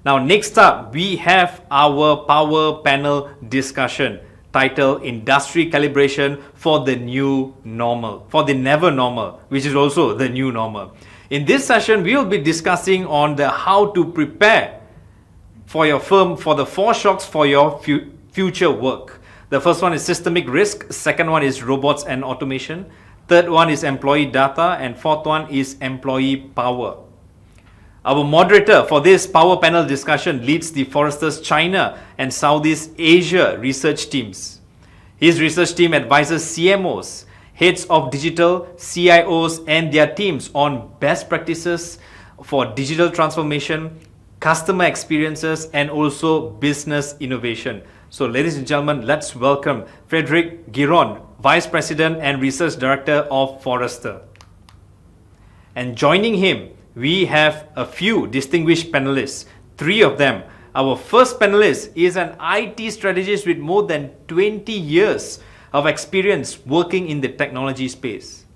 Now, next up, we have our power panel discussion titled Industry Calibration for the New Normal, for the Never Normal, which is also the new normal. In this session, we will be discussing on the how to prepare for your firm for the 4 shocks for your future work. The first one is systemic risk, second one is robots and automation, third one is employee data, and fourth one is employee power. Our moderator for this power panel discussion leads the Forrester's China and Southeast Asia research teams. His research team advises CMOs, heads of digital, CIOs and their teams on best practices for digital transformation, customer experiences and also business innovation. So ladies and gentlemen, let's welcome Frederic Giron, Vice President and Research Director of Forrester. And joining him, we have a few distinguished panelists, 3 of them. Our first panelist is an IT strategist with more than 20 years of experience working in the technology space.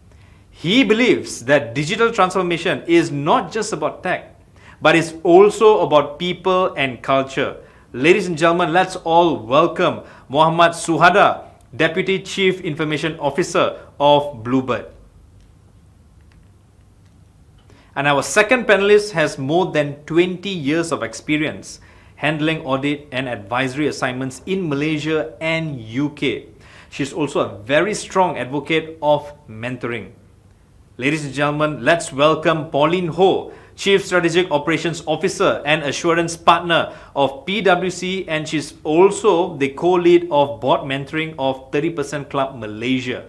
He believes that digital transformation is not just about tech, but it's also about people and culture. Ladies and gentlemen, let's all welcome Mohammad Suhada, Deputy Chief Information Officer of Bluebird. And our second panelist has more than 20 years of experience handling audit and advisory assignments in Malaysia and UK. She's also a very strong advocate of mentoring. Ladies and gentlemen, let's welcome Pauline Ho, Chief Strategic Operations Officer and Assurance Partner of PwC, and she's also the co-lead of board mentoring of 30% Club Malaysia.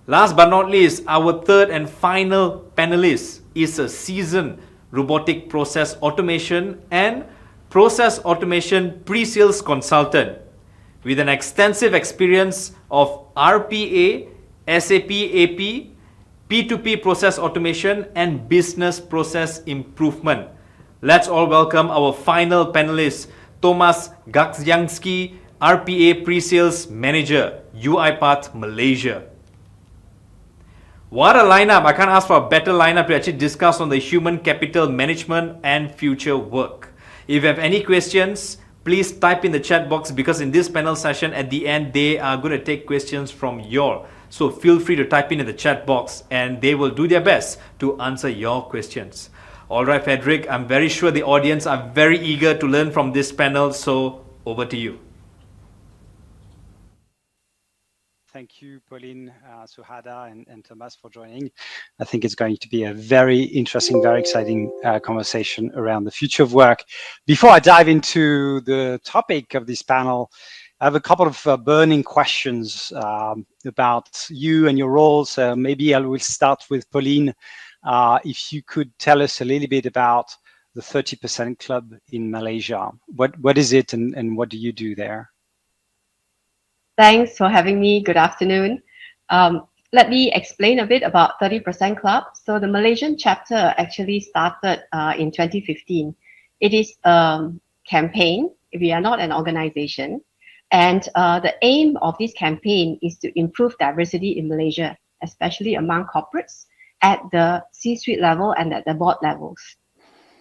Last but not least, our third and final panelist is a seasoned robotic process automation and process automation pre-sales consultant with an extensive experience of RPA, SAP AP, P2P process automation and business process improvement. Let's all welcome our final panelist, Tomasz Gaczyński, RPA Pre-Sales Manager, UiPath Malaysia. What a lineup! I can't ask for a better lineup to actually discuss on the human capital management and future work. If you have any questions, please type in the chat box, because in this panel session at the end, they are going to take questions from you all. So feel free to type in the chat box and they will do their best to answer your questions. All right, Frederic, I'm very sure the audience are very eager to learn from this panel. So over to you. Thank you, Pauline, Suhada, and Tomasz for joining. I think it's going to be a very interesting, very exciting conversation around the future of work. Before I dive into the topic of this panel, I have a couple of burning questions about you and your role. So maybe I will start with Pauline. If you could tell us a little bit about the 30% Club in Malaysia. What is it and what do you do there? Thanks for having me. Good afternoon. Let me explain a bit about 30% Club. So the Malaysian chapter actually started in 2015. It is a campaign. We are not an organization. And the aim of this campaign is to improve diversity in Malaysia, especially among corporates at the C-suite level and at the board levels.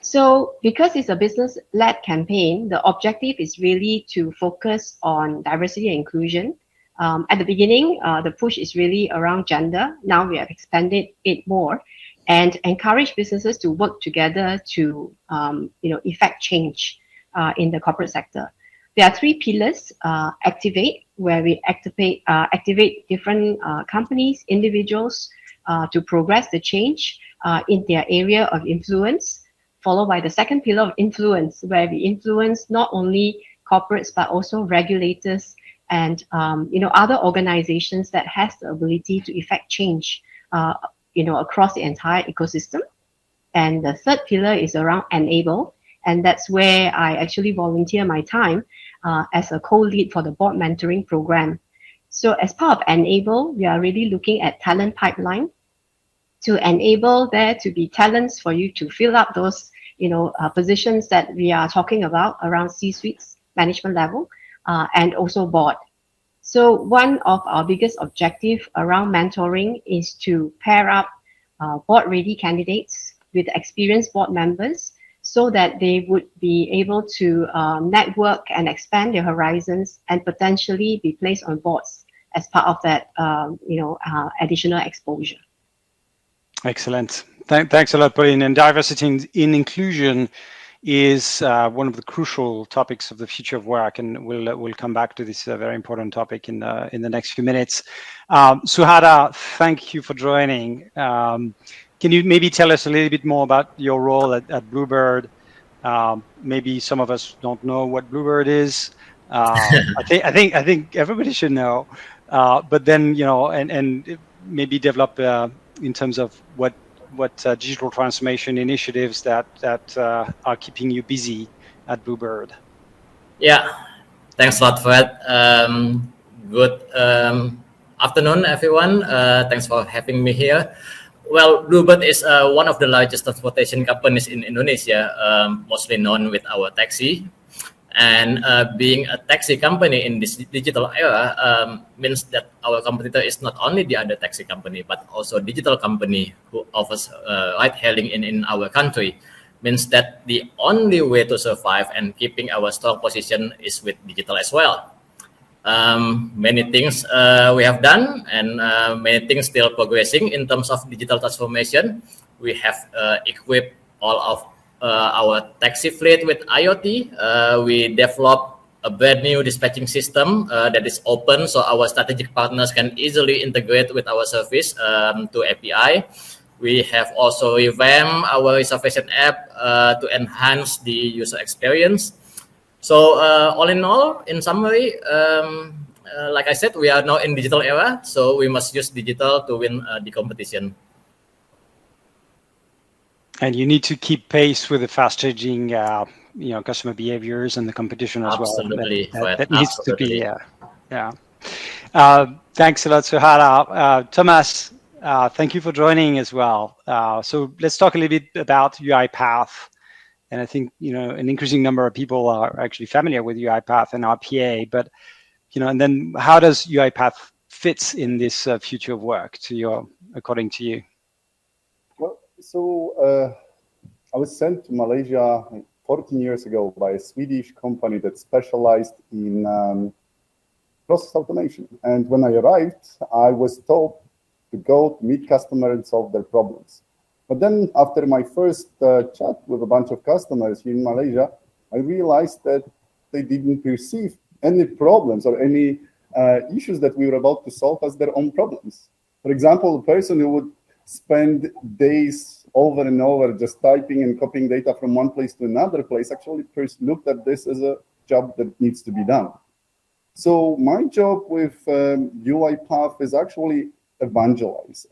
So because it's a business-led campaign, the objective is really to focus on diversity and inclusion. At the beginning, the push is really around gender. Now we have expanded it more and encourage businesses to work together to effect change in the corporate sector. There are 3 pillars. Activate, where we activate different companies, individuals to progress the change in their area of influence, followed by the second pillar of influence, where we influence not only corporates but also regulators and other organizations that has the ability to effect change across the entire ecosystem. And the third pillar is around enable, and that's where I actually volunteer my time as a co-lead for the board mentoring program. So as part of enable, we are really looking at talent pipeline to enable there to be talents for you to fill up those positions that we are talking about around C-suites, management level, and also board. So one of our biggest objective around mentoring is to pair up board-ready candidates with experienced board members so that they would be able to network and expand their horizons and potentially be placed on boards as part of that, additional exposure. Excellent. Thanks a lot, Pauline. And diversity in inclusion is one of the crucial topics of the future of work, and we'll come back to this very important topic in the next few minutes. Suhada, thank you for joining. Can you maybe tell us a little bit more about your role at Bluebird? Maybe some of us don't know what Bluebird is. I think everybody should know. But then, and maybe develop in terms of what digital transformation initiatives that are keeping you busy at Bluebird. Yeah, thanks a lot, Fred. Good afternoon, everyone. Thanks for having me here. Well, Bluebird is one of the largest transportation companies in Indonesia, mostly known with our taxi. And being a taxi company in this digital era means that our competitor is not only the other taxi company, but also a digital company who offers ride-hailing in our country. Means that the only way to survive and keeping our strong position is with digital as well. Many things we have done, and many things still progressing in terms of digital transformation. We have equipped all of our taxi fleet with IoT. We developed a brand new dispatching system that is open, so our strategic partners can easily integrate with our service to API. We have also revamped our reservation app to enhance the user experience. So all in all, in summary, like I said, we are now in digital era, so we must use digital to win the competition. And you need to keep pace with the fast-changing, customer behaviors and the competition as Absolutely, well. That needs to be, yeah. Thanks a lot, Suhada. Tomasz, thank you for joining as well. So let's talk a little bit about UiPath. And I think, an increasing number of people are actually familiar with UiPath and RPA, but, and then how does UiPath fits in this future of work according to you? Well, so I was sent to Malaysia 14 years ago by a Swedish company that specialized in process automation. And when I arrived, I was told to go to meet customers and solve their problems. But then after my first chat with a bunch of customers here in Malaysia, I realized that they didn't perceive any problems or any issues that we were about to solve as their own problems. For example, a person who would spend days over and over just typing and copying data from one place to another place actually first looked at this as a job that needs to be done. So my job with UiPath is actually evangelize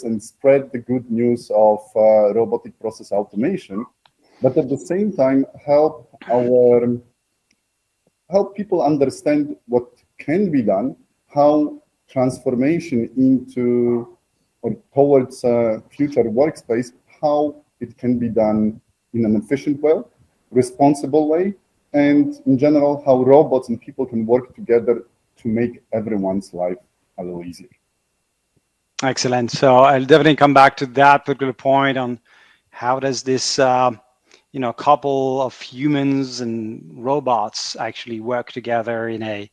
and spread the good news of robotic process automation, but at the same time help people understand what can be done, how transformation into or towards a future workspace, how it can be done in an efficient way, responsible way, and in general, how robots and people can work together to make everyone's life a little easier. Excellent. So I'll definitely come back to that particular point on how does this, couple of humans and robots actually work together in a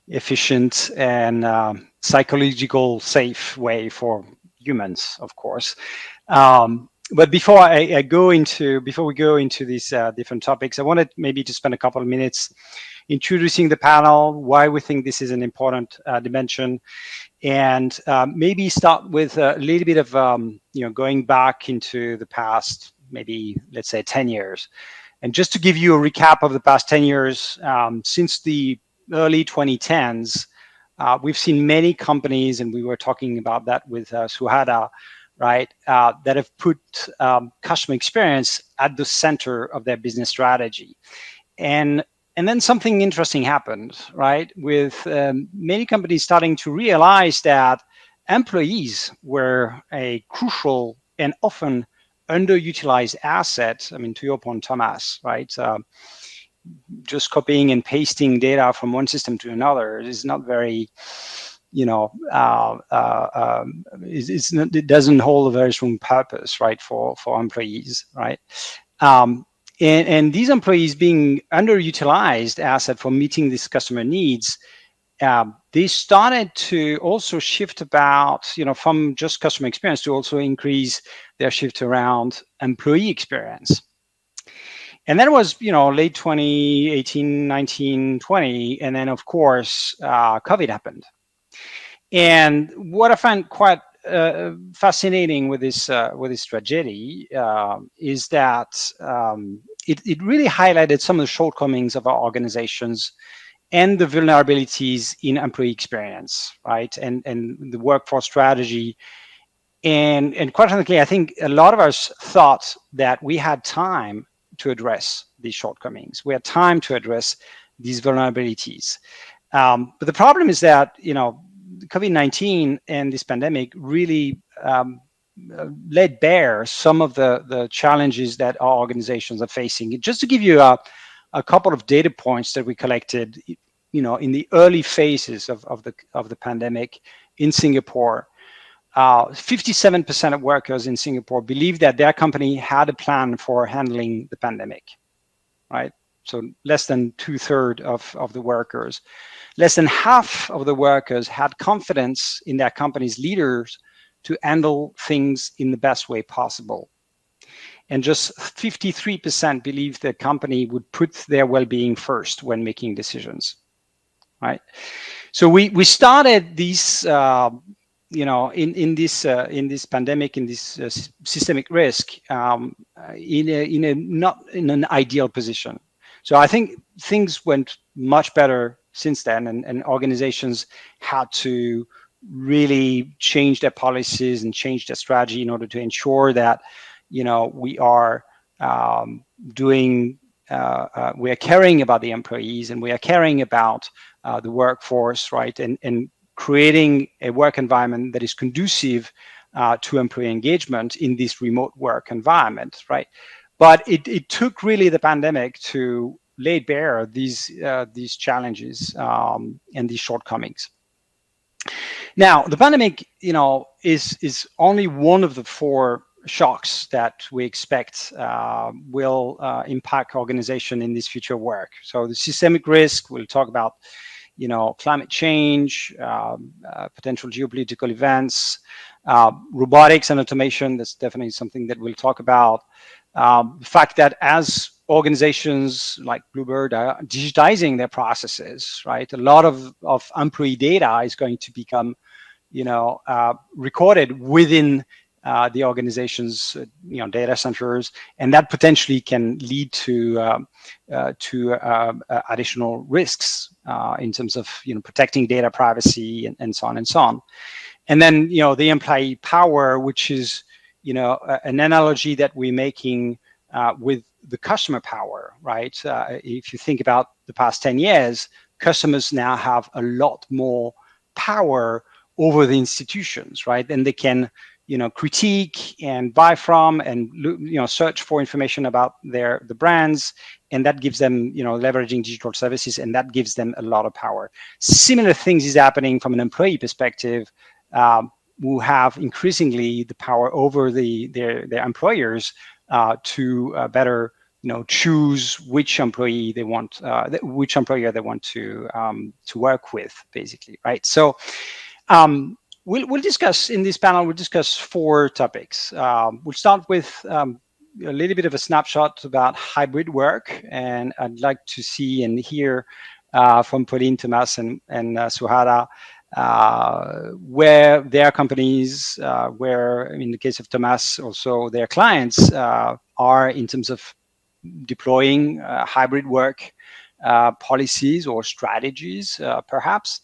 efficient and psychological safe way for humans, of course. But before we go into these different topics, I wanted maybe to spend a couple of minutes introducing the panel, why we think this is an important dimension, and maybe start with a little bit of going back into the past, maybe let's say 10 years. And just to give you a recap of the past 10 years, since the early 2010s, we've seen many companies, and we were talking about that with Suhada, right, that have put customer experience at the center of their business strategy. And then something interesting happened, right, with many companies starting to realize that employees were a crucial and often underutilized asset. I mean, to your point, Tomasz, right? Just copying and pasting data from one system to another is not very, it doesn't hold a very strong purpose, right, for employees, right? And these employees being underutilized asset for meeting these customer needs, they started to also shift about, from just customer experience to also increase their shift around employee experience. And that was, late 2018, 19, 20. And then, of course, COVID happened. And what I find quite fascinating with this tragedy is that it really highlighted some of the shortcomings of our organizations and the vulnerabilities in employee experience, right? And the workforce strategy. And quite frankly, I think a lot of us thought that we had time to address these shortcomings. We had time to address these vulnerabilities. But the problem is that, COVID-19 and this pandemic really laid bare some of the challenges that our organizations are facing. Just to give you a couple of data points that we collected, in the early phases of the pandemic in Singapore, 57% of workers in Singapore believed that their company had a plan for handling the pandemic, right? So less than 2/3 of the workers. Less than half of the workers had confidence in their company's leaders to handle things in the best way possible. And just 53% believed the company would put their well-being first when making decisions, right? So we started these, in this pandemic, in this systemic risk, not in an ideal position. So I think things went much better since then, and organizations had to really change their policies and change their strategy in order to ensure that, we are we are caring about the employees, and we are caring about the workforce, right? And creating a work environment that is conducive to employee engagement in this remote work environment, right? But it took really the pandemic to lay bare these challenges and these shortcomings. Now, the pandemic, is only one of the 4 shocks that we expect will impact organization in this future work. So the systemic risk, we'll talk about, climate change, potential geopolitical events, robotics and automation. That's definitely something that we'll talk about. The fact that as organizations like Bluebird are digitizing their processes, right? A lot of employee data is going to become, recorded within the organization's, data centers, and that potentially can lead to additional risks in terms of, protecting data privacy and so on and so on. And then, the employee power, which is, an analogy that we're making with the customer power, right? If you think about the past 10 years, customers now have a lot more power over the institutions, right? And they can, critique and buy from and, search for information about the brands, and that gives them, leveraging digital services, and that gives them a lot of power. Similar things is happening from an employee perspective, who have increasingly the power over their employers to better, choose which employee they want, which employer they want to work with, basically, right? So we'll discuss in this panel. We'll discuss 4 topics. We'll start with a little bit of a snapshot about hybrid work, and I'd like to see and hear from Pauline, Tomasz, and Suhada, where their companies, where in the case of Tomasz, also their clients are in terms of deploying hybrid work policies or strategies, perhaps.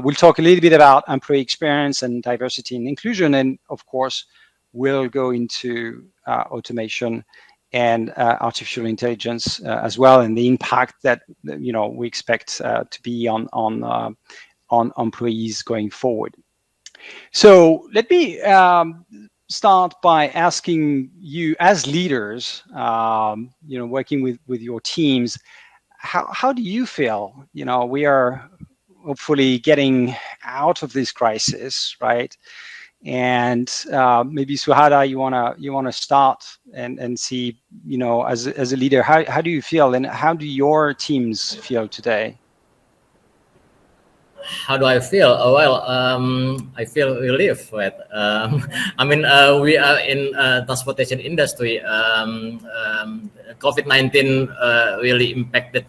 We'll talk a little bit about employee experience and diversity and inclusion, and of course, we'll go into automation and artificial intelligence as well, and the impact that we expect to be on employees going forward. So let me start by asking you, as leaders, working with your teams, how do you feel? We are hopefully getting out of this crisis, right? And maybe Suhada, you wanna start and see, you know, as a leader, how do you feel, and how do your teams feel today? How do I feel? Oh, well, I feel relief. Right? I mean, we are in transportation industry. COVID-19 really impacted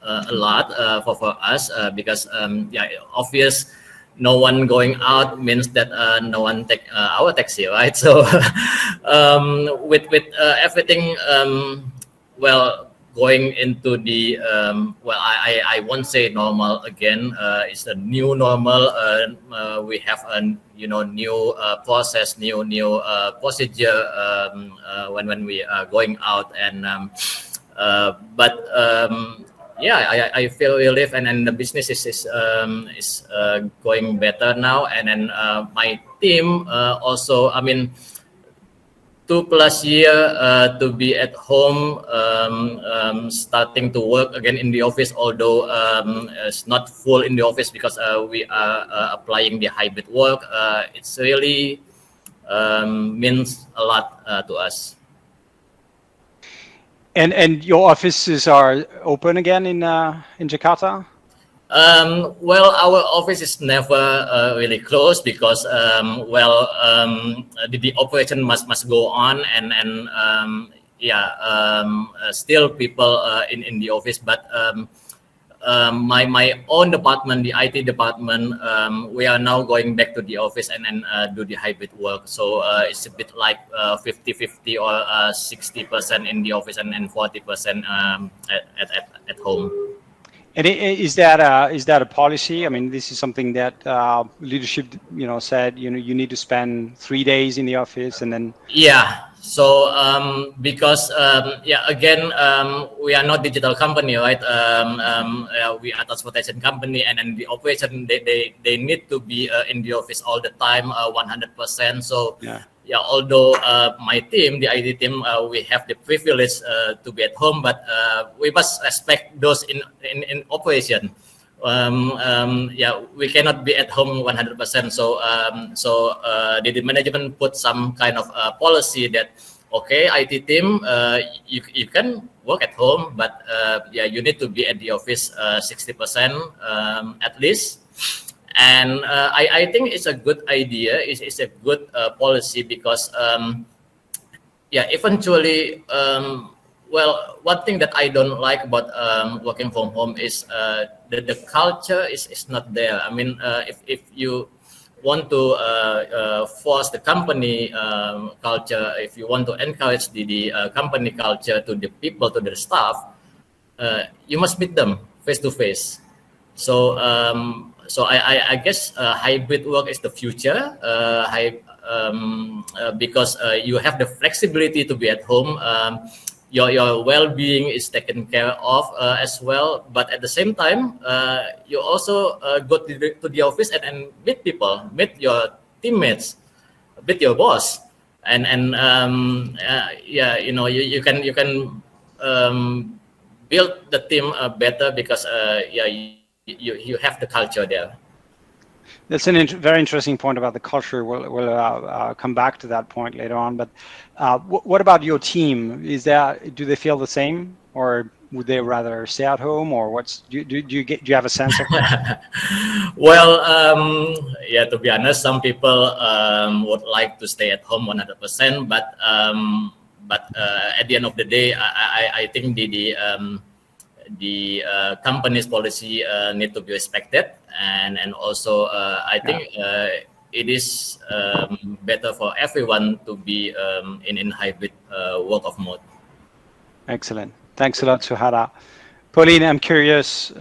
a lot for us because yeah, obvious. No one going out means that no one take our taxi, right? So with everything, well, going into the well, I won't say normal again. It's a new normal. We have a new process, new procedure when we are going out, and but yeah, I feel relief, and the business is going better now, and then my team also. I mean, 2+ years to be at home, starting to work again in the office, although it's not full in the office because we are applying the hybrid work. It's really means a lot to us. And your offices are open again in Jakarta? Well, our office is never really closed because the operation must go on, and still people in the office, but my own department, the IT department, we are now going back to the office and then do the hybrid work. So it's a bit like 50-50 or 60% in the office and 40% at home. And is that a policy? I mean, this is something that leadership, said, you need to spend 3 days in the office and then. Yeah. So because again, we are not digital company, right? We are transportation company, and then the operation they need to be in the office all the time, 100%. So yeah, although my team, the IT team, we have the privilege to be at home, but we must respect those in operation. We cannot be at home 100%. So the management put some kind of policy that, okay, IT team, you can work at home, but you need to be at the office 60% at least. And I think it's a good idea. It's a good policy because eventually. Well, one thing that I don't like about working from home is the culture is not there. I mean, if you want to force the company culture, if you want to encourage the company culture to the people, to the staff, you must meet them face to face. So I guess hybrid work is the future. Because you have the flexibility to be at home. Your well-being is taken care of as well, but at the same time, you also go to the office and meet people, meet your teammates, meet your boss, and you can build the team better because you have the culture there. That's a very interesting point about the culture. We'll come back to that point later on. But what about your team? Do they feel the same, or would they rather stay at home, or do you have a sense of that? Well, to be honest, some people would like to stay at home 100%, but at the end of the day, I think the company's policy need to be respected, and also I think it is better for everyone to be in hybrid work of mode. Excellent. Thanks a lot, Suhada. Pauline, I'm curious.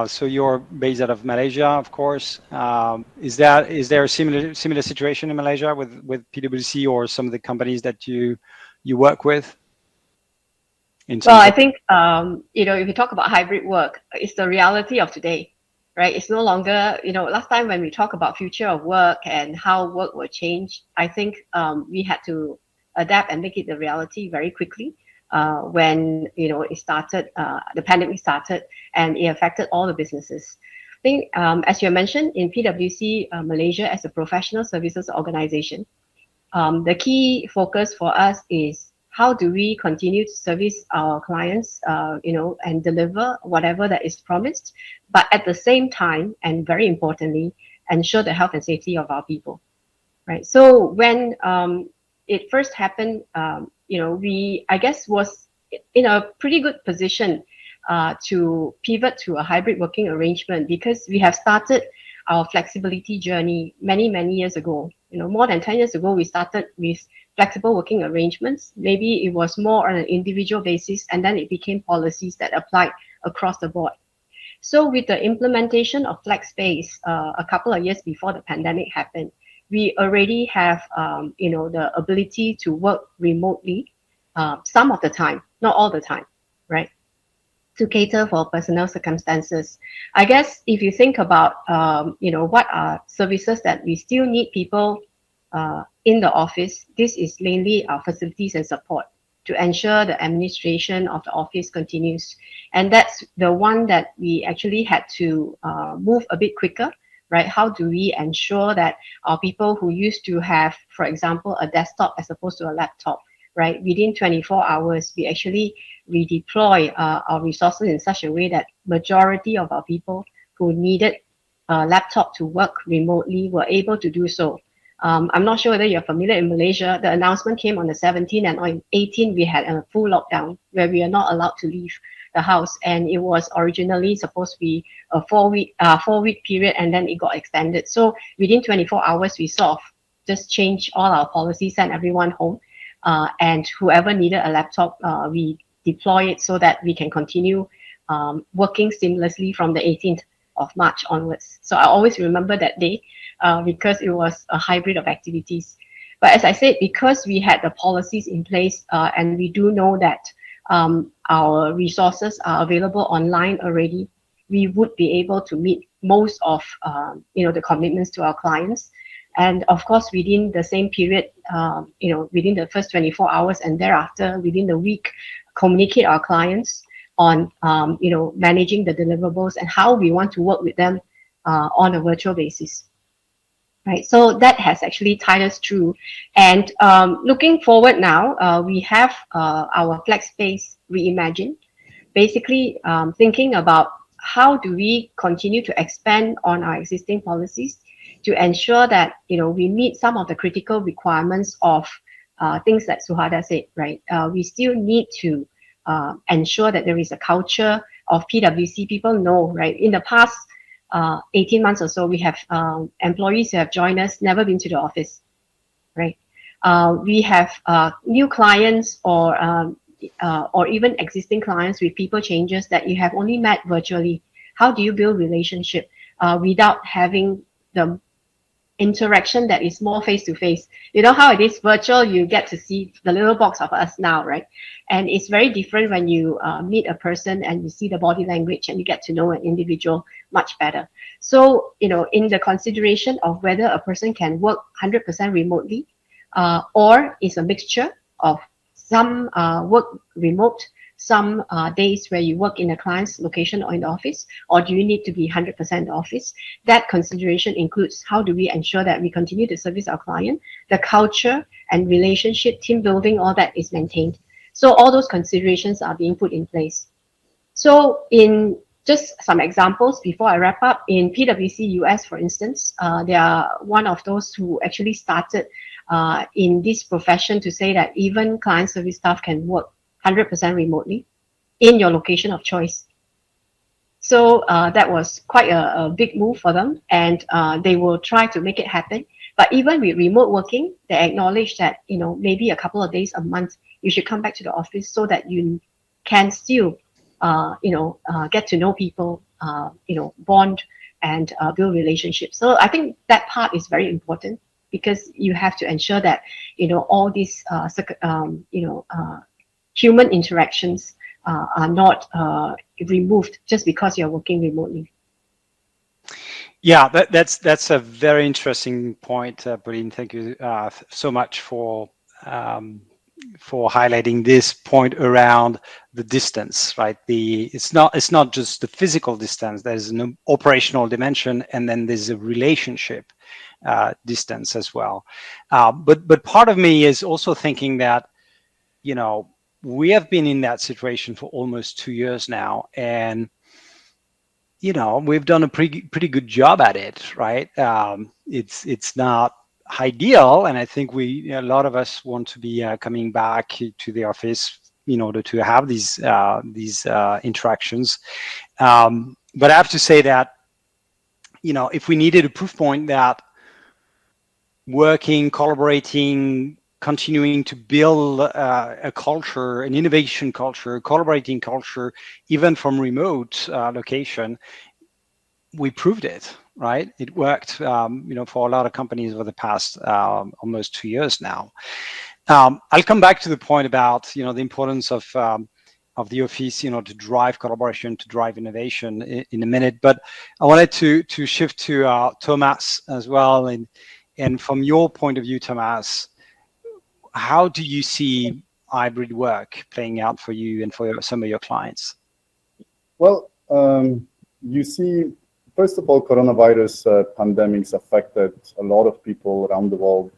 So you're based out of Malaysia, of course. Is there a similar situation in Malaysia with PwC or some of the companies that you work with? Well, I think if you talk about hybrid work, it's the reality of today, right? It's no longer, last time when we talk about future of work and how work will change, I think we had to adapt and make it the reality very quickly when it started, the pandemic started, and it affected all the businesses. think, as you mentioned, in PwC Malaysia as a professional services organization, the key focus for us is how do we continue to service our clients, and deliver whatever that is promised, but at the same time, and very importantly, ensure the health and safety of our people, right? So when it first happened, we, I guess, was in a pretty good position to pivot to a hybrid working arrangement, because we have started our flexibility journey many years ago. More than 10 years ago, we started with flexible working arrangements. Maybe it was more on an individual basis, and then it became policies that applied across the board. So with the implementation of flex space a couple of years before the pandemic happened, we already have the ability to work remotely some of the time, not all the time, right? To cater for personal circumstances. I guess if you think about, what are services that we still need people in the office, this is mainly our facilities and support to ensure the administration of the office continues. And that's the one that we actually had to move a bit quicker, right? How do we ensure that our people who used to have, for example, a desktop as opposed to a laptop, right? Within 24 hours, we actually redeploy our resources in such a way that majority of our people who needed a laptop to work remotely were able to do so. I'm not sure whether you're familiar in Malaysia. The announcement came on the 17th, and on 18th, we had a full lockdown where we are not allowed to leave the house. And it was originally supposed to be a four-week period, and then it got extended. So within 24 hours, we sort of just changed all our policies, sent everyone home. And whoever needed a laptop, we deploy it so that we can continue working seamlessly from the 18th of March onwards. So I always remember that day because it was a hybrid of activities. But as I said, because we had the policies in place and we do know that our resources are available online already, we would be able to meet most of the commitments to our clients. And of course, within the same period, within the first 24 hours and thereafter, within the week, communicate our clients on, managing the deliverables and how we want to work with them on a virtual basis. Right, so that has actually tied us through. And looking forward now, we have our flex space reimagined, basically thinking about how do we continue to expand on our existing policies to ensure that we meet some of the critical requirements of things that Suhada said, right? We still need to ensure that there is a culture of PwC. People know, right? In the past 18 months or so, we have employees who have joined us, never been to the office, right? We have new clients or even existing clients with people changes that you have only met virtually. How do you build relationship without having the interaction that is more face-to-face? You know how it is virtual, you get to see the little box of us now, right? And it's very different when you meet a person and you see the body language and you get to know an individual much better. So, in the consideration of whether a person can work 100% remotely or is a mixture of some work remote, some days where you work in a client's location or in the office, or do you need to be 100% in the office? That consideration includes how do we ensure that we continue to service our client, the culture and relationship, team building, all that is maintained. So all those considerations are being put in place. So in just some examples before I wrap up, in PwC US, for instance, they are one of those who actually started in this profession to say that even client service staff can work 100% remotely in your location of choice. So that was quite a big move for them, and they will try to make it happen. But even with remote working, they acknowledge that maybe a couple of days a month you should come back to the office so that you can still get to know people, bond and build relationships. So I think that part is very important because you have to ensure that all these human interactions are not removed just because you're working remotely. Yeah, that's a very interesting point, Pauline. Thank you so much for highlighting this point around the distance, right? It's not just the physical distance. There's an operational dimension, and then there's a relationship distance as well. But part of me is also thinking that, we have been in that situation for almost 2 years now, and we've done a pretty good job at it, right? It's not ideal, and I think a lot of us want to be coming back to the office in order to have these interactions. But I have to say that, if we needed a proof point that working, collaborating, continuing to build a culture, an innovation culture, collaborating culture, even from remote location, we proved it, right? It worked, for a lot of companies over the past almost 2 years now. I'll come back to the point about, the importance of the office, to drive collaboration, to drive innovation in a minute. But I wanted to shift to Tomasz as well. And from your point of view, Tomasz, how do you see hybrid work playing out for you and for some of your clients? Well, you see, first of all, coronavirus pandemics affected a lot of people around the world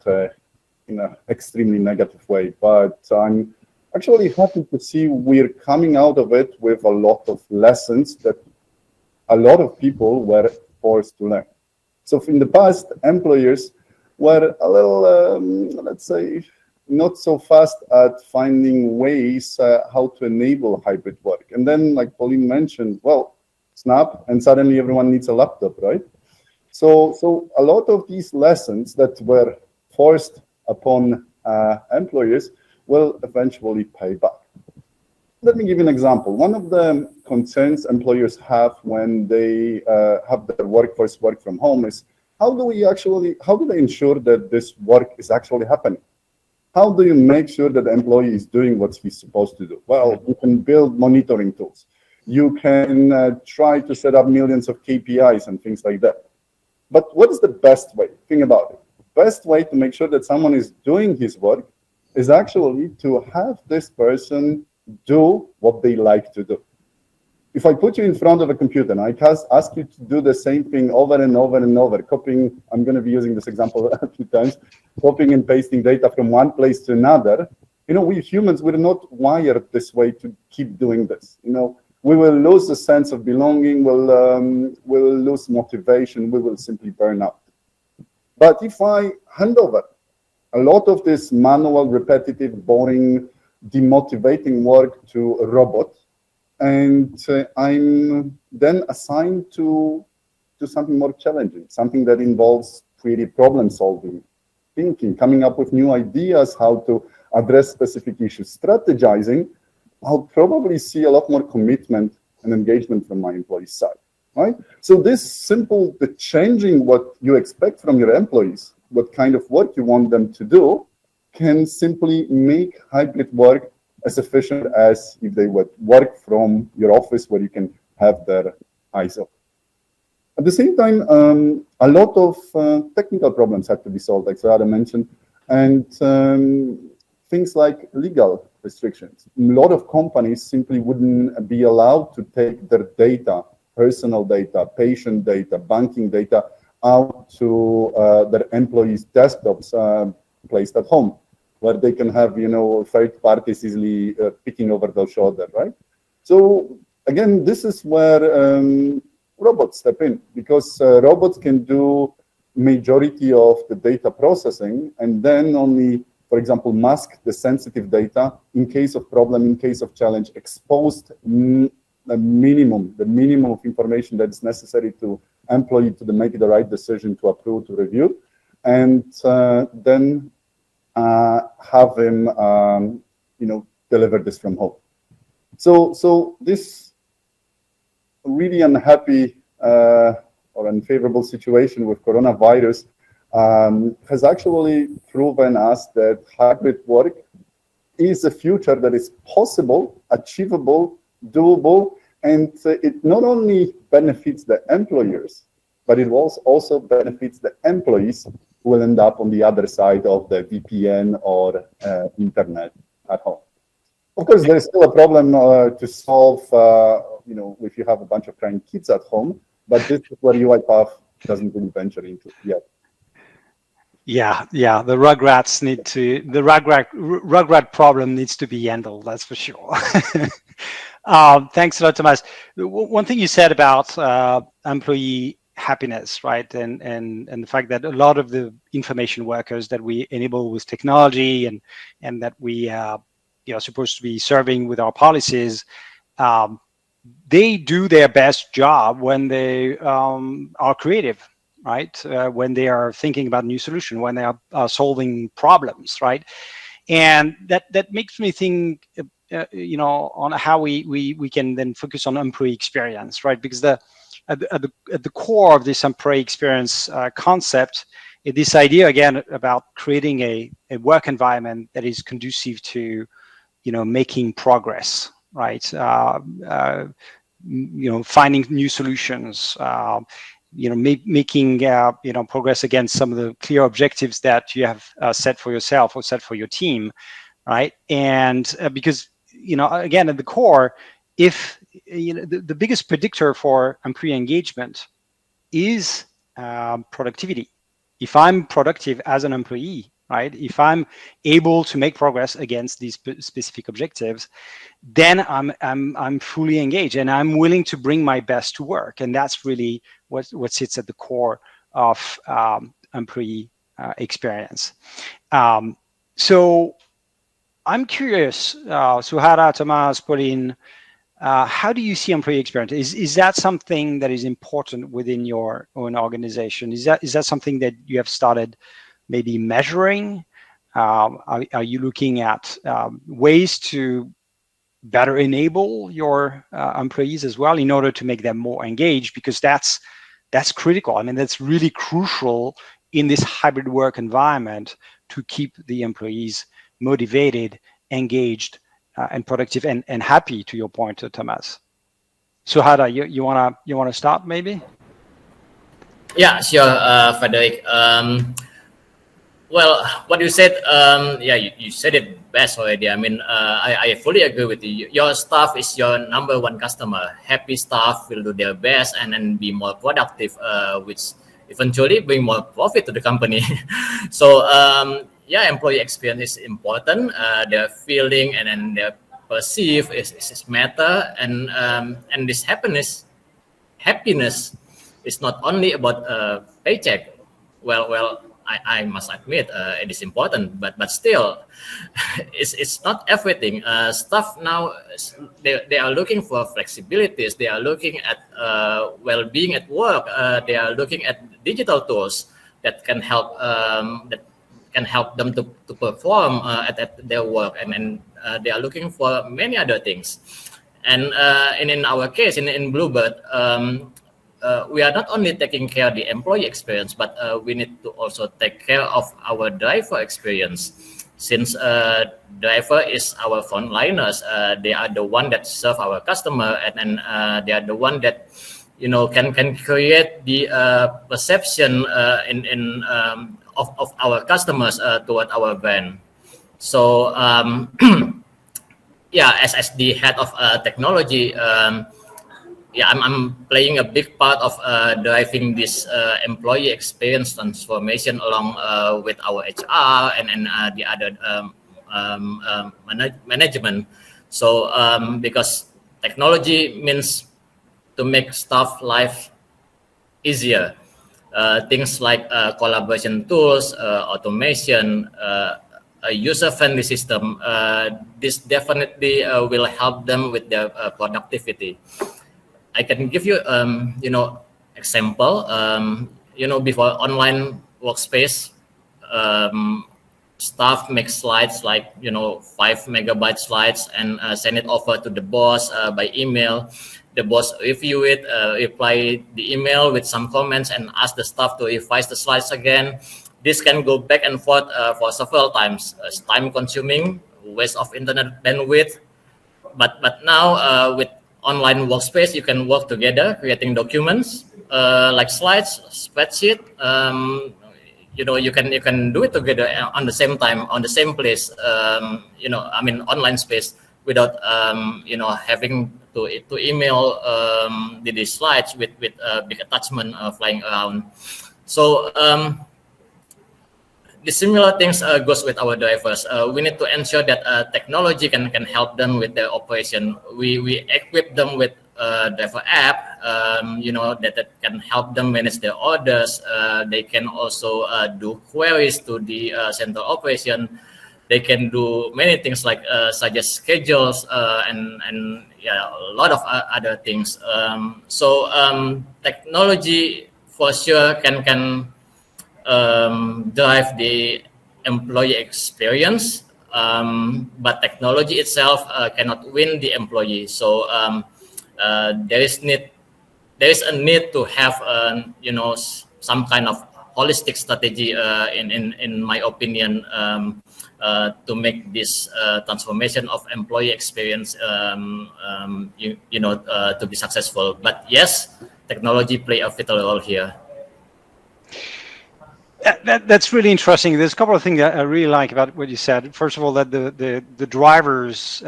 in an extremely negative way. But I'm actually happy to see we're coming out of it with a lot of lessons that a lot of people were forced to learn. So in the past, employers were a little, let's say, not so fast at finding ways how to enable hybrid work. And then, like Pauline mentioned, well, snap, and suddenly everyone needs a laptop, right? So a lot of these lessons that were forced upon employers will eventually pay back. Let me give you an example. One of the concerns employers have when they have their workforce work from home is, how do they ensure that this work is actually happening? How do you make sure that the employee is doing what he's supposed to do? Well, you can build monitoring tools. You can try to set up millions of KPIs and things like that. But what is the best way? Think about it. The best way to make sure that someone is doing his work is actually to have this person do what they like to do. If I put you in front of a computer and I ask you to do the same thing over and over and over, copying, I'm going to be using this example a few times, copying and pasting data from one place to another, we humans, we're not wired this way to keep doing this. We will lose the sense of belonging, we'll lose motivation, we will simply burn out. But if I hand over a lot of this manual, repetitive, boring, demotivating work to a robot, and I'm then assigned to something more challenging, something that involves pretty problem solving, thinking, coming up with new ideas, how to address specific issues, strategizing, I'll probably see a lot more commitment and engagement from my employees' side, right? So the changing what you expect from your employees, what kind of work you want them to do, can simply make hybrid work as efficient as if they would work from your office where you can have their eyes open. At the same time, a lot of technical problems had to be solved, like Suhada mentioned, and things like legal restrictions. A lot of companies simply wouldn't be allowed to take their data, personal data, patient data, banking data, out to their employees' desktops placed at home, where they can have, third parties easily picking over their shoulder, right? So again, this is where robots step in, because robots can do majority of the data processing and then only, for example, mask the sensitive data in case of problem, in case of challenge, exposed the minimum of information that is necessary to employee to make the right decision, to approve, to review, and then have him, deliver this from home. So this really unhappy or unfavorable situation with coronavirus has actually proven us that hybrid work is a future that is possible, achievable, doable, and it not only benefits the employers, but it also benefits the employees who will end up on the other side of the VPN or internet at home. Of course, there's still a problem to solve, if you have a bunch of crying kids at home, but this is where UiPath doesn't really venture into yet. Yeah, the rugrat problem needs to be handled, that's for sure. Thanks a lot, Tomasz. One thing you said about employee happiness, right? And the fact that a lot of the information workers that we enable with technology and that we are supposed to be serving with our policies, they do their best job when they are creative, right? When they are thinking about new solutions, when they are solving problems, right? And that makes me think, on how we can then focus on employee experience, right? Because at the core of this employee experience concept is this idea again about creating a work environment that is conducive to, making progress, right? Finding new solutions, making progress against some of the clear objectives that you have set for yourself or set for your team, right? And because again, at the core, if the biggest predictor for employee engagement is productivity. If I'm productive as an employee, right? If I'm able to make progress against these specific objectives, then I'm fully engaged and I'm willing to bring my best to work. And that's really what sits at the core of employee experience. So I'm curious, Suhada, Tomasz, Pauline, how do you see employee experience? Is that something that is important within your own organization? Is that something that you have started maybe measuring? Are you looking at ways to better enable your employees as well in order to make them more engaged? Because that's critical. I mean, that's really crucial in this hybrid work environment to keep the employees motivated, engaged, and productive and happy, to your point, Tomasz. Suhada, you wanna start maybe? Yeah, sure, Frederic. Well, what you said, you said it best already. I mean, I fully agree with you. Your staff is your number one customer. Happy staff will do their best and be more productive, which eventually bring more profit to the company. So, employee experience is important. Their feeling and their perceive is matter, and this happiness is not only about paycheck. Well, I must admit it is important, but still, it's not everything. Staff now they are looking for flexibilities. They are looking at well-being at work. They are looking at digital tools that can help them to perform at their work, and they are looking for many other things. And in our case, in Bluebird, we are not only taking care of the employee experience, but we need to also take care of our driver experience. Since driver is our frontliners, they are the one that serve our customer, and they are the one that can create the perception of our customers toward our brand. So as the head of technology, I'm playing a big part of driving this employee experience transformation along with our HR and the other management. So because technology means to make staff life easier. Things like collaboration tools, automation, a user-friendly system. This definitely will help them with their productivity. I can give you, example. Before online workspace, staff make slides like 5 megabyte slides and send it over to the boss by email. The boss review it, reply the email with some comments, and ask the staff to revise the slides again. This can go back and forth for several times. It's time-consuming, waste of internet bandwidth. But now with online workspace, you can work together, creating documents like slides, spreadsheet. you can do it together on the same time, on the same place, online space, without having to email the slides with big attachment flying around. So the similar things goes with our drivers. We need to ensure that technology can help them with their operation. We equip them with driver app, that can help them manage their orders. They can also do queries to the center operation. They can do many things like suggest schedules and a lot of other things. Technology for sure can drive the employee experience, but technology itself cannot win the employee. So there is a need to have some kind of holistic strategy, in my opinion, to make this transformation of employee experience to be successful. But yes, technology play a vital role here. That's really interesting. There's a couple of things that I really like about what you said. First of all, that the drivers,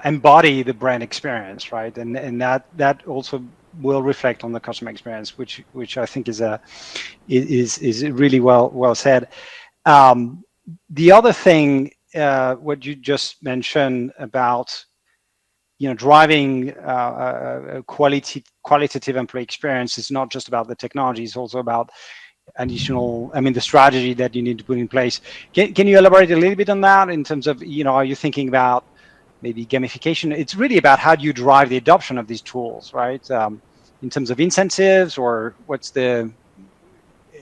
embody the brand experience, right? And that also will reflect on the customer experience, which I think is really well said. The other thing, what you just mentioned about, driving a qualitative employee experience is not just about the technology; it's also about the strategy that you need to put in place. Can you elaborate a little bit on that in terms of, are you thinking about maybe gamification? It's really about how do you drive the adoption of these tools, right? In terms of incentives, or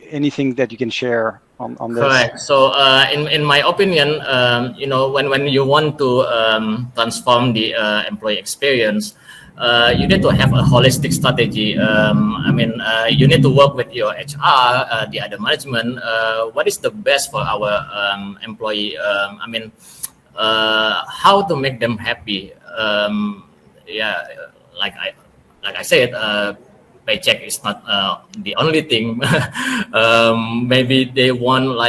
anything that you can share on this? Correct. So in my opinion, when you want to transform the employee experience, you need to have a holistic strategy. You need to work with your HR, the other management. What is the best for our employee? How to make them happy? Like I said, paycheck is not the only thing. Maybe they want,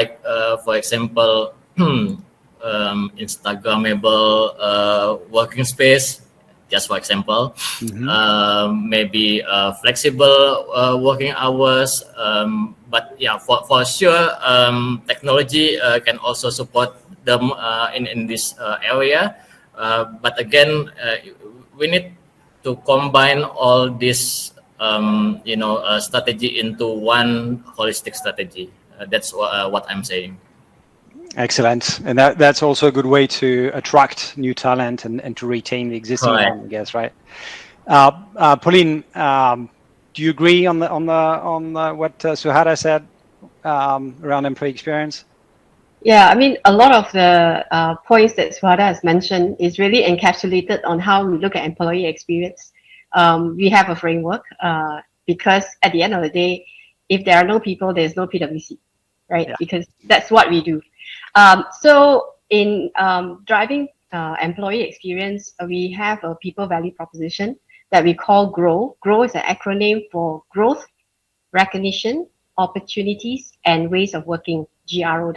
for example, Instagrammable working space. Just for example, maybe flexible working hours. But yeah, for sure, technology can also support them in this area. But again, we need to combine all this, strategy into one holistic strategy. That's what I'm saying. Excellent. And that's also a good way to attract new talent and to retain the existing one, I guess, right? Pauline, do you agree on what Suhada said around employee experience? Yeah, a lot of the points that Suhada has mentioned is really encapsulated on how we look at employee experience. We have a framework because at the end of the day, if there are no people, there's no PwC, right? Yeah. Because that's what we do. So in driving employee experience, we have a people value proposition that we call GROW. GROW is an acronym for growth, recognition, opportunities, and ways of working, GROW.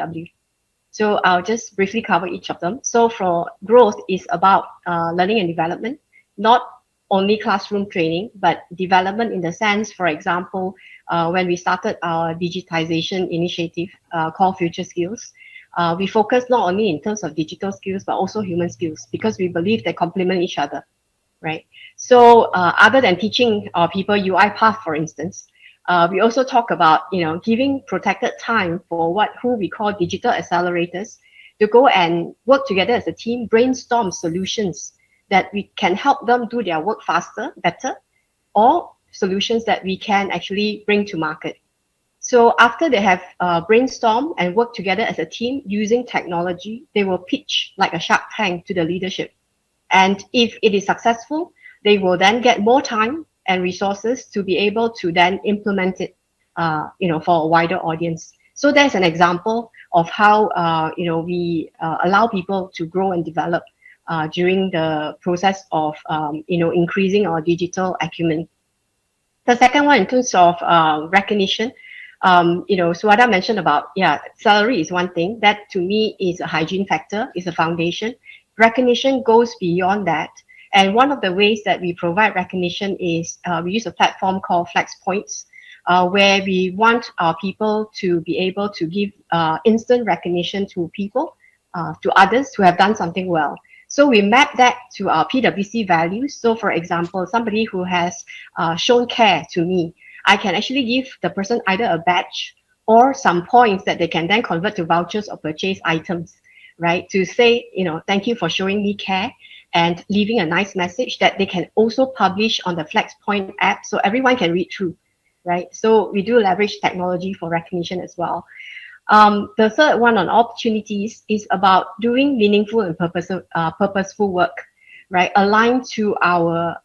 So I'll just briefly cover each of them. So for growth is about learning and development, not only classroom training, but development in the sense, for example, when we started our digitization initiative called Future Skills, we focus not only in terms of digital skills, but also human skills, because we believe they complement each other, right? So other than teaching our people UiPath, for instance, we also talk about, giving protected time for who we call digital accelerators to go and work together as a team, brainstorm solutions that we can help them do their work faster, better, or solutions that we can actually bring to market. So after they have brainstormed and worked together as a team using technology, they will pitch like a Shark Tank to the leadership. And if it is successful, they will then get more time and resources to be able to then implement it, for a wider audience. So there's an example of how, we allow people to grow and develop during the process of, increasing our digital acumen. The second one, in terms of recognition, Suhada mentioned about, salary is one thing. That to me is a hygiene factor, is a foundation. Recognition goes beyond that. And one of the ways that we provide recognition is we use a platform called Flex Points, where we want our people to be able to give instant recognition to people, to others who have done something well. So we map that to our PwC values. So for example, somebody who has shown care to me, I can actually give the person either a badge or some points that they can then convert to vouchers or purchase items, right? To say, thank you for showing me care and leaving a nice message that they can also publish on the FlexPoint app so everyone can read through, right? So we do leverage technology for recognition as well. The third one on opportunities is about doing meaningful and purposeful work, right? Aligned to our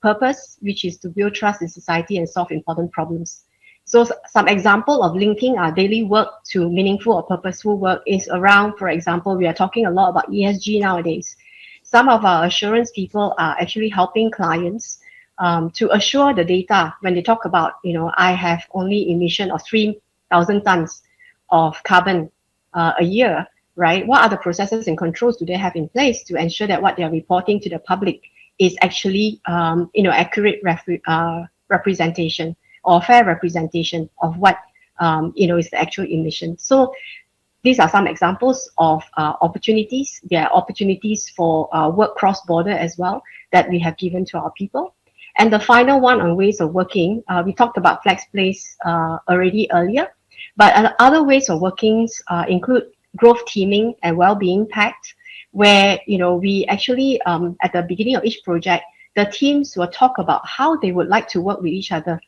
purpose, which is to build trust in society and solve important problems. So some example of linking our daily work to meaningful or purposeful work is around, for example, we are talking a lot about ESG nowadays. Some of our assurance people are actually helping clients to assure the data when they talk about, I have only emission of 3,000 tons of carbon a year, right? What are the processes and controls do they have in place to ensure that what they are reporting to the public is actually, accurate representation or fair representation of what, is the actual emission. So these are some examples of opportunities. There are opportunities for work cross-border as well that we have given to our people. And the final one on ways of working, we talked about Flex Place already earlier, but other ways of working include growth teaming and well-being pact, where we actually at the beginning of each project, the teams will talk about how they would like to work with each other,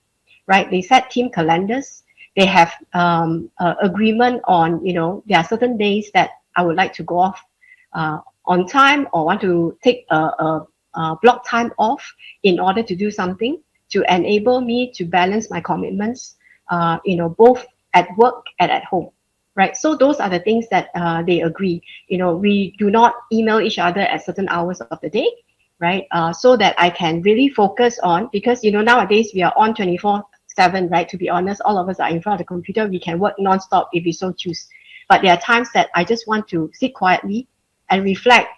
right? They set team calendars. They have agreement on, there are certain days that I would like to go off on time or want to take a block time off in order to do something to enable me to balance my commitments, both at work and at home, right? So those are the things that they agree. We do not email each other at certain hours of the day, right? So that I can really focus on, because, nowadays we are on 24/7, right? To be honest, all of us are in front of the computer. We can work nonstop if we so choose. But there are times that I just want to sit quietly and reflect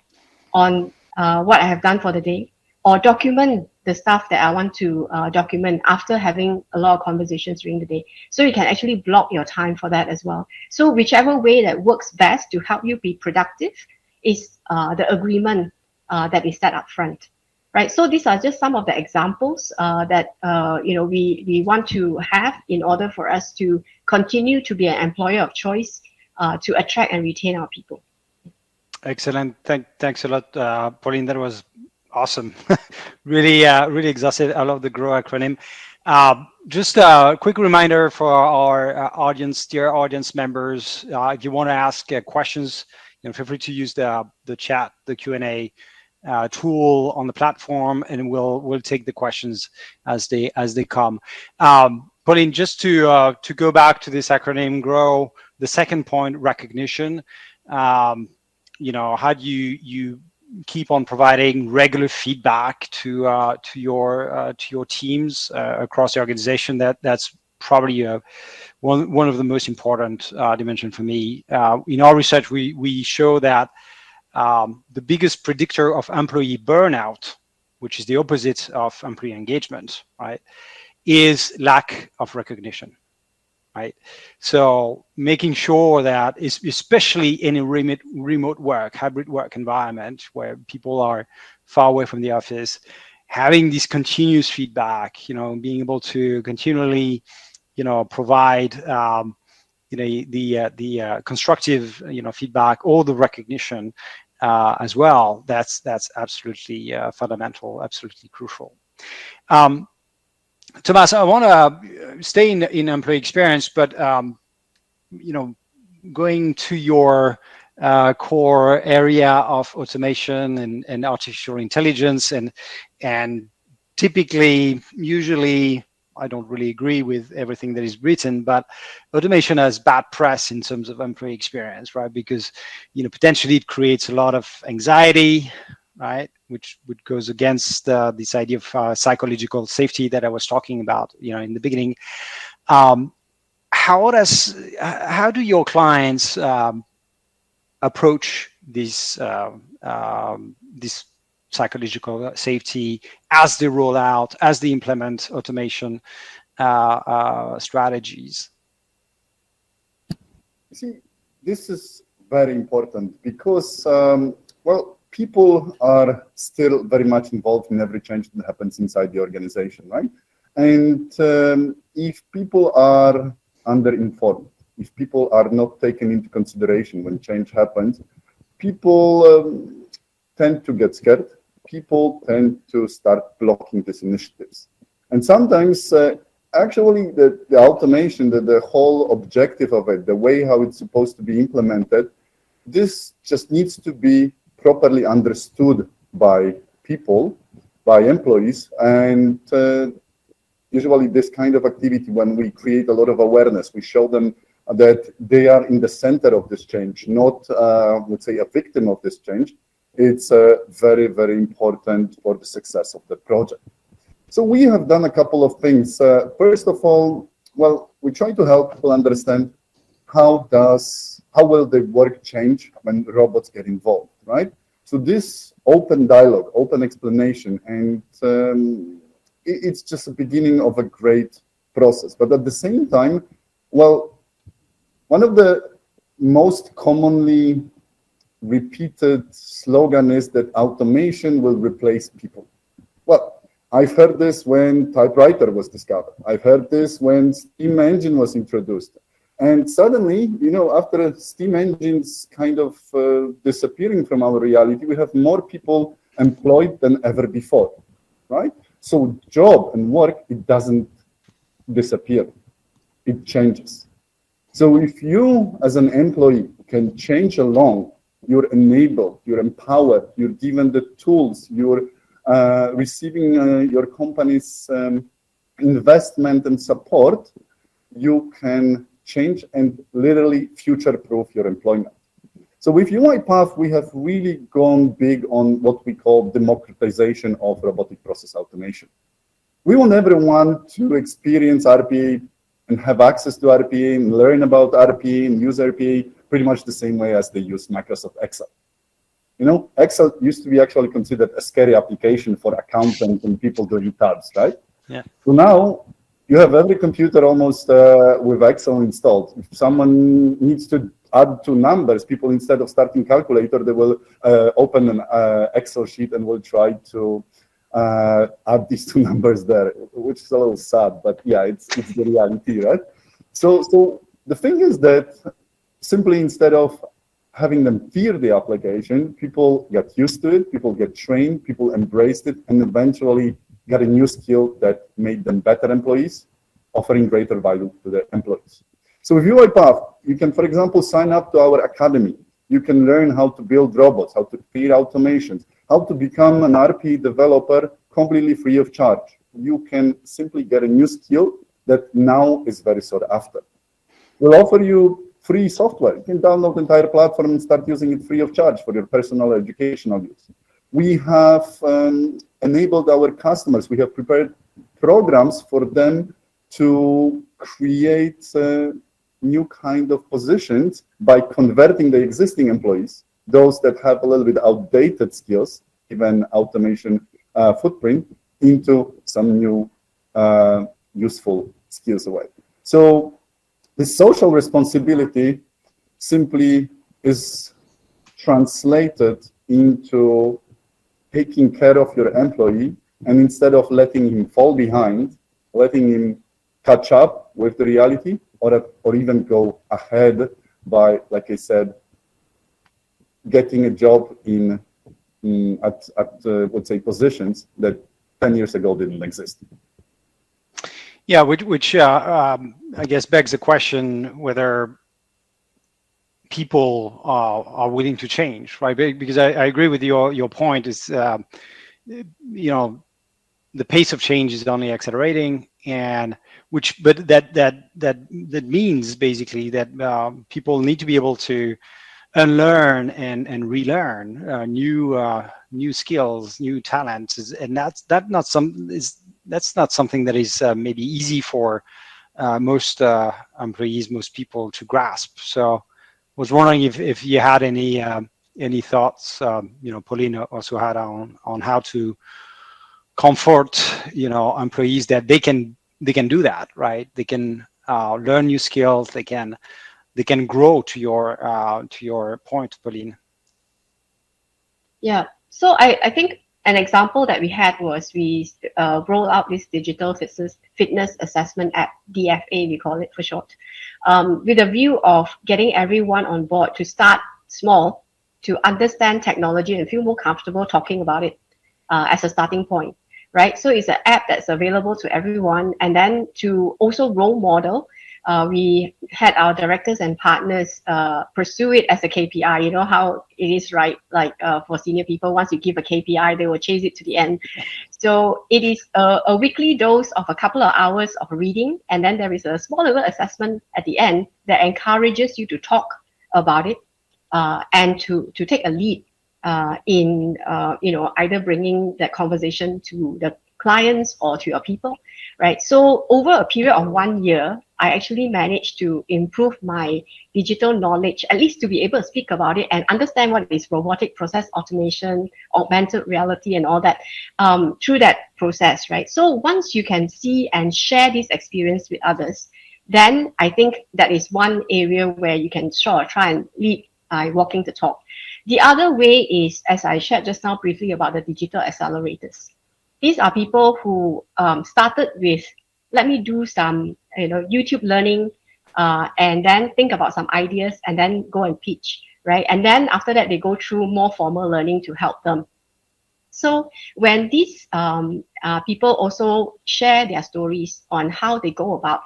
on what I have done for the day, or document the stuff that I want to document after having a lot of conversations during the day. So you can actually block your time for that as well. So whichever way that works best to help you be productive is the agreement that is set up front. Right, so these are just some of the examples that we want to have in order for us to continue to be an employer of choice to attract and retain our people. Excellent. Thanks a lot, Pauline. That was awesome. really exhaustive. I love the GROW acronym. Just a quick reminder for our audience, dear audience members, if you want to ask questions, feel free to use the chat, the Q&A tool on the platform, and we'll take the questions as they come. Pauline, just to go back to this acronym GROW, the second point, recognition. How do you keep on providing regular feedback to your teams across the organization? That's probably one of the most important dimension for me. In our research, we show that the biggest predictor of employee burnout, which is the opposite of employee engagement, right, is lack of recognition, right? So making sure that, especially in a remote work, hybrid work environment where people are far away from the office, having this continuous feedback, being able to continually, provide, the constructive, feedback, or the recognition as well. That's absolutely fundamental, absolutely crucial. Tomasz, I want to stay in employee experience, but going to your core area of automation and artificial intelligence, and typically, usually, I don't really agree with everything that is written, but automation has bad press in terms of employee experience, right? Because, potentially it creates a lot of anxiety, right? Which goes against this idea of psychological safety that I was talking about, in the beginning. How how do your clients approach this psychological safety as they roll out, as they implement automation strategies? See, this is very important because, well, people are still very much involved in every change that happens inside the organization, right? And if people are underinformed, if people are not taken into consideration when change happens, people tend to get scared. People tend to start blocking these initiatives. And sometimes, actually, the automation, the whole objective of it, the way how it's supposed to be implemented, this just needs to be properly understood by people, by employees, and usually this kind of activity, when we create a lot of awareness, we show them that they are in the center of this change, not, let's say, a victim of this change. It's very, very important for the success of the project. So we have done a couple of things. First of all, well, we try to help people understand how will the work change when robots get involved, right? So this open dialogue, open explanation, and it's just the beginning of a great process. But at the same time, well, one of the most commonly repeated slogan is that automation will replace people. Well, I've heard this when typewriter was discovered. I've heard this when steam engine was introduced. And suddenly, you know, after steam engines kind of disappearing from our reality, we have more people employed than ever before, right? So job and work, it doesn't disappear. It changes. So if you, as an employee, can change along, you're enabled, you're empowered, you're given the tools, you're receiving your company's investment and support, you can change and literally future-proof your employment. So with UiPath, we have really gone big on what we call democratization of robotic process automation. We want everyone to experience RPA and have access to RPA and learn about RPA and use RPA pretty much the same way as they use Microsoft Excel. You know, Excel used to be actually considered a scary application for accountants and people doing tabs, right? Yeah. So now you have every computer almost with Excel installed. If someone needs to add two numbers, people, instead of starting calculator, they will open an Excel sheet and will try to add these two numbers there, which is a little sad, but yeah, it's the reality, right? So the thing is that simply instead of having them fear the application, people get used to it, people get trained, people embraced it, and eventually got a new skill that made them better employees, offering greater value to their employees. So with UiPath, you can, for example, sign up to our academy. You can learn how to build robots, how to create automations, how to become an RP developer completely free of charge. You can simply get a new skill that now is very sought after. We'll offer you free software. You can download the entire platform and start using it free of charge for your personal educational use. We have enabled our customers. We have prepared programs for them to create new kind of positions by converting the existing employees, those that have a little bit outdated skills, given automation footprint, into some new useful skills away. So the social responsibility simply is translated into taking care of your employee, and instead of letting him fall behind, letting him catch up with the reality, or even go ahead by, like I said, getting a job at let's say, positions that 10 years ago didn't exist. Yeah, which I guess begs the question whether people are willing to change, right? Because I agree with your point is, you know, the pace of change is only accelerating, but that means basically that people need to be able to unlearn and relearn new skills, new talents, and that's not something that is maybe easy for most employees, most people to grasp. So I was wondering if you had any thoughts, Pauline or Suhada, on how to comfort, employees that they can do that, right? They can learn new skills. They can grow, to your point, Pauline. Yeah. So I think an example that we had was we rolled out this digital fitness assessment app, DFA, we call it for short, with a view of getting everyone on board to start small, to understand technology and feel more comfortable talking about it as a starting point, right? So it's an app that's available to everyone. And then to also role model, we had our directors and partners pursue it as a KPI. You know how it is, right? Like for senior people, once you give a KPI, they will chase it to the end. So it is a weekly dose of a couple of hours of reading. And then there is a small little assessment at the end that encourages you to talk about it and to take a lead in either bringing that conversation to the clients or to your people, right? So over a period of 1 year, I actually managed to improve my digital knowledge, at least to be able to speak about it and understand what is robotic process automation, augmented reality, and all that through that process, right? So once you can see and share this experience with others, then I think that is one area where you can sort of try and lead by walking the talk. The other way is, as I shared just now briefly about the digital accelerators. These are people who started with, let me do some YouTube learning and then think about some ideas and then go and pitch, right? And then after that, they go through more formal learning to help them. So when these people also share their stories on how they go about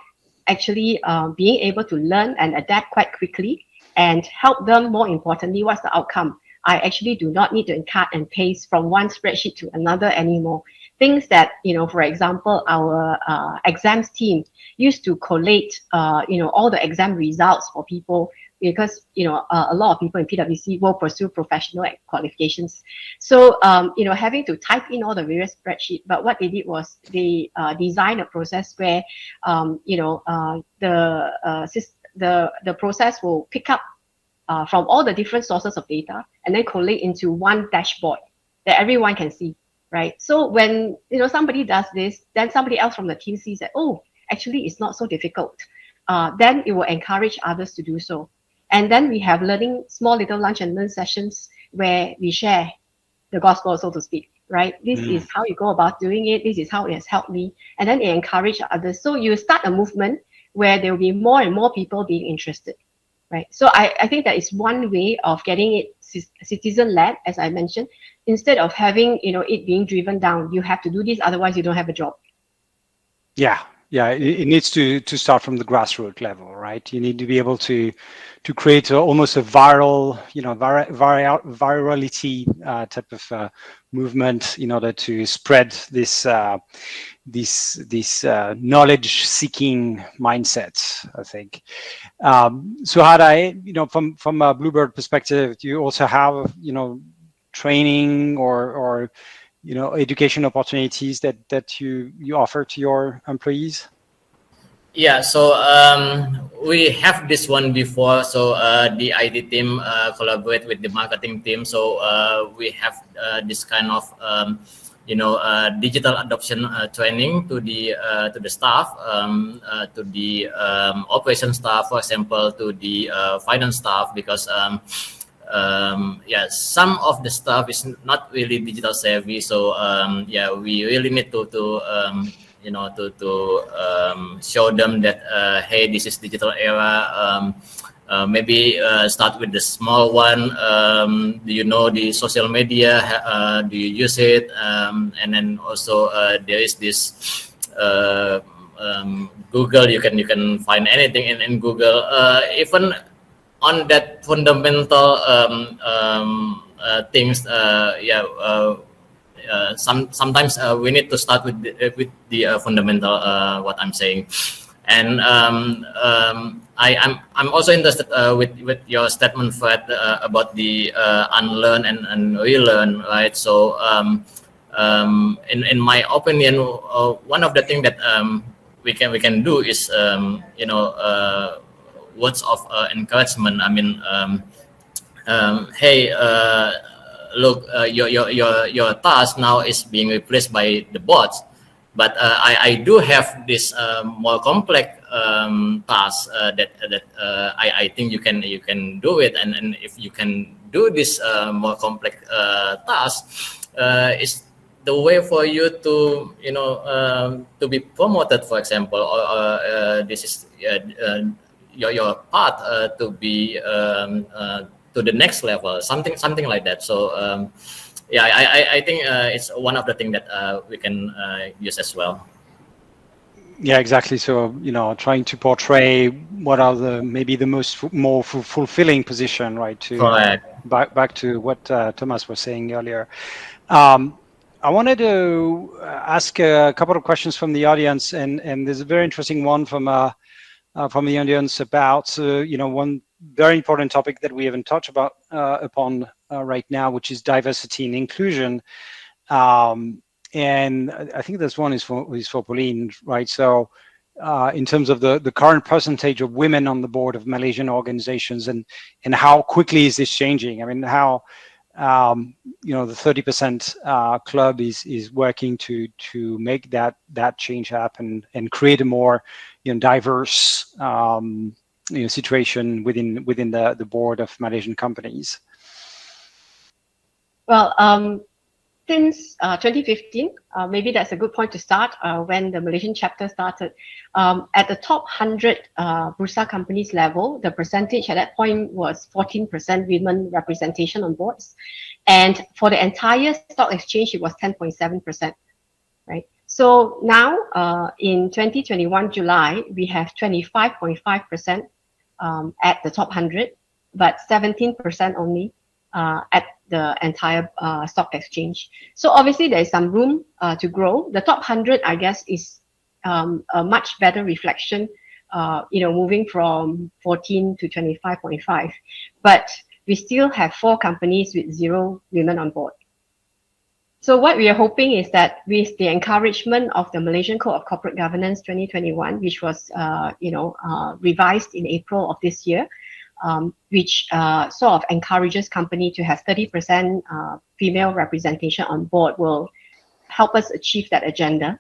actually being able to learn and adapt quite quickly and help them, more importantly, what's the outcome? I actually do not need to cut and paste from one spreadsheet to another anymore. Things that, for example, our exams team used to collate, all the exam results for people because, a lot of people in PwC will pursue professional qualifications. So, having to type in all the various spreadsheets, but what they did was they designed a process where, the process will pick up from all the different sources of data and then collate into one dashboard that everyone can see. Right. So when somebody does this, then somebody else from the team sees that, oh, actually it's not so difficult. Then it will encourage others to do so. And then we have small little lunch and learn sessions where we share the gospel, so to speak. Right. This is how you go about doing it. This is how it has helped me. And then it encourages others. So you start a movement where there will be more and more people being interested. Right. So I think that is one way of getting it citizen-led, as I mentioned. Instead of having it being driven down, you have to do this, otherwise you don't have a job. Yeah, it needs to start from the grassroots level, right? You need to be able to create almost a viral, virality type of movement in order to spread this knowledge-seeking mindset, I think. Suhada, from a Bluebird perspective, do you also have training or education opportunities that you offer to your employees? Yeah, so we have this one before. So the IT team collaborate with the marketing team. So we have this kind of digital adoption training to the staff, to the operation staff, for example, to the finance staff, because some of the staff is not really digital savvy. So we really need to show them that hey, this is digital era. Maybe start with the small one. Do you know the social media? Do you use it? And then also there is this Google. You can find anything in Google. Even on that fundamental things, sometimes we need to start with the fundamental. What I'm saying, and I'm also interested with your statement, Fred, about the unlearn and relearn, right? So in my opinion, one of the things that we can do is words of encouragement. I mean, hey, look, your task now is being replaced by the bots, but I do have this more complex task that I think you can do it, and if you can do this more complex task, it's the way for you to to be promoted, for example, or this is your path to be to the next level, something like that. So I think it's one of the things that we can use as well. Yeah, exactly. So, trying to portray what are maybe the more fulfilling position, right? Back to what Tomasz was saying earlier. I wanted to ask a couple of questions from the audience, and there's a very interesting one from the audience about one very important topic that we haven't touched upon right now, which is diversity and inclusion. And I think this one is for Pauline, right? So in terms of the current percentage of women on the board of Malaysian organizations, and how quickly is this changing? I mean, how the 30% club is working to make that change happen and create a more diverse situation within the board of Malaysian companies. Well, since 2015, maybe that's a good point to start, when the Malaysian chapter started. At the top 100 Bursa companies level, the percentage at that point was 14% women representation on boards. And for the entire stock exchange, it was 10.7%, right? So now, in 2021 July, we have 25.5% at the top 100, but 17% only at the entire stock exchange. So obviously there is some room to grow. The top 100, I guess, is a much better reflection, moving from 14 to 25.5. But we still have 4 companies with 0 women on board. So what we are hoping is that with the encouragement of the Malaysian Code of Corporate Governance 2021, which was revised in April of this year, which sort of encourages company to have 30% female representation on board, will help us achieve that agenda.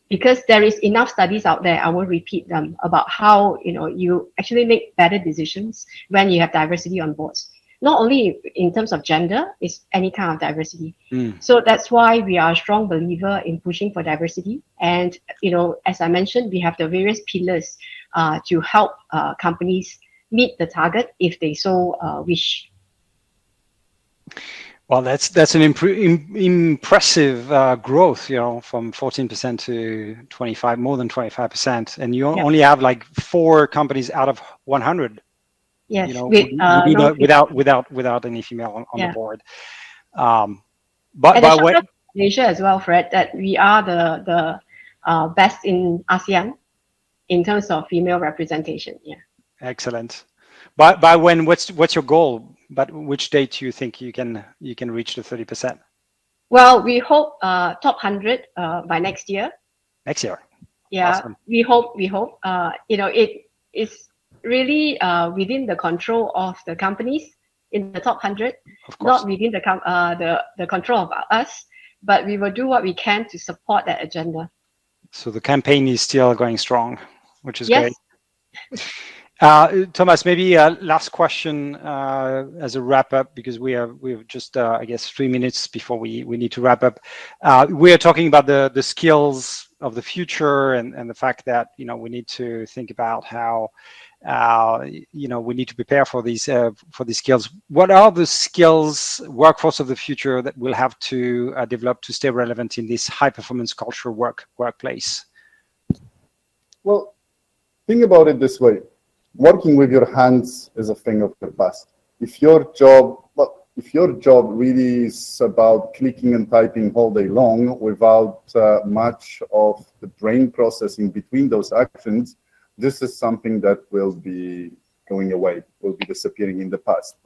Because there is enough studies out there, I will repeat them, about how you actually make better decisions when you have diversity on boards. Not only in terms of gender, it's any kind of diversity. So that's why we are a strong believer in pushing for diversity. And as I mentioned, we have the various pillars to help companies meet the target if they so wish. Well, that's an impressive growth, from 14% to 25, more than 25%, and you only have like 4 companies out of 100. Yes, without any female on the board. But by way Malaysia as well, Fred, that we are the best in ASEAN in terms of female representation. Yeah. Excellent. By when? What's your goal? But which date do you think you can reach the 30%? Well, we hope top 100 by next year. Next year. Yeah, awesome. we hope. It is really within the control of the companies in the top 100, not within the control of us, but we will do what we can to support that agenda. So the campaign is still going strong, which is great. Tomasz, maybe last question as a wrap up, because we have just I guess 3 minutes before we need to wrap up. We are talking about the skills of the future and the fact that we need to think about how we need to prepare for these skills. What are the skills, workforce of the future, that we'll have to develop to stay relevant in this high performance culture workplace? Well, think about it this way. Working with your hands is a thing of the past. If your job really is about clicking and typing all day long without much of the brain processing between those actions, this is something that will be going away, will be disappearing in the past.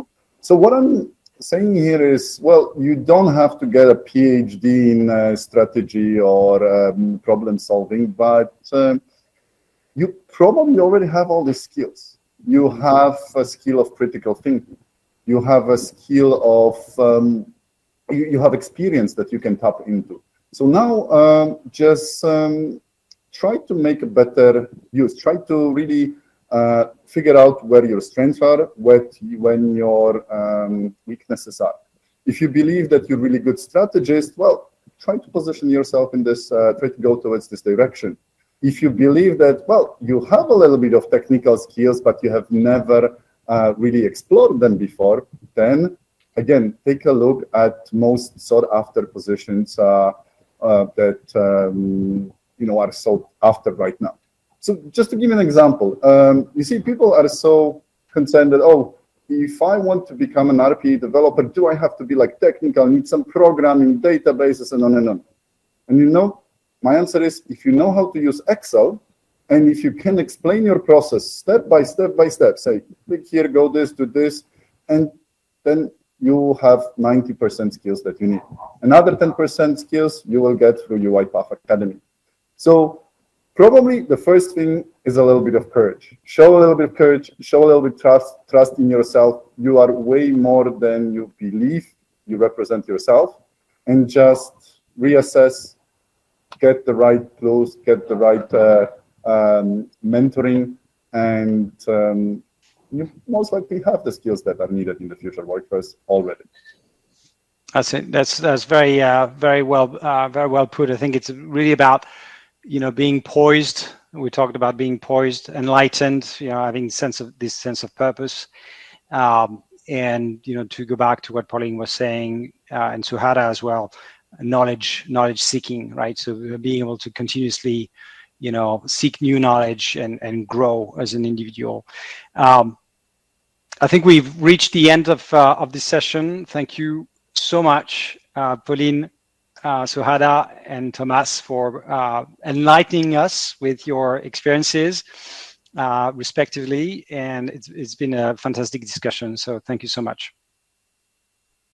So what I'm saying here is, well, you don't have to get a PhD in strategy or problem solving, but you probably already have all these skills. You have a skill of critical thinking. You have a skill of, you have experience that you can tap into. So now just try to make a better use. Try to really figure out where your strengths are, when your weaknesses are. If you believe that you're really good strategist, well, try to position yourself in this, try to go towards this direction. If you believe that, well, you have a little bit of technical skills, but you have never really explored them before, then again, take a look at most sought after positions that are sought after right now. So just to give you an example, you see, people are so concerned that, oh, if I want to become an RPA developer, do I have to be like technical, need some programming, databases, and on and on? And you know, my answer is, if you know how to use Excel, and if you can explain your process step by step by step, say, click here, go this, do this, and then you have 90% skills that you need. Another 10% skills you will get through UiPath Academy. So probably the first thing is a little bit of courage. Show a little bit of courage, show a little bit trust in yourself. You are way more than you believe. You represent yourself, and just reassess, get the right tools, get the right mentoring, and you most likely have the skills that are needed in the future workforce already. That's it. That's very very well put. I think it's really about, you know, being poised. We talked about being poised, enlightened, you know, having this sense of purpose, and, you know, to go back to what Pauline was saying, and Suhada as well, knowledge seeking, right? So being able to continuously, you know, seek new knowledge and grow as an individual. I think we've reached the end of this session. Thank you so much, Pauline, Suhada, and Tomasz, for enlightening us with your experiences, respectively. And it's been a fantastic discussion. So thank you so much.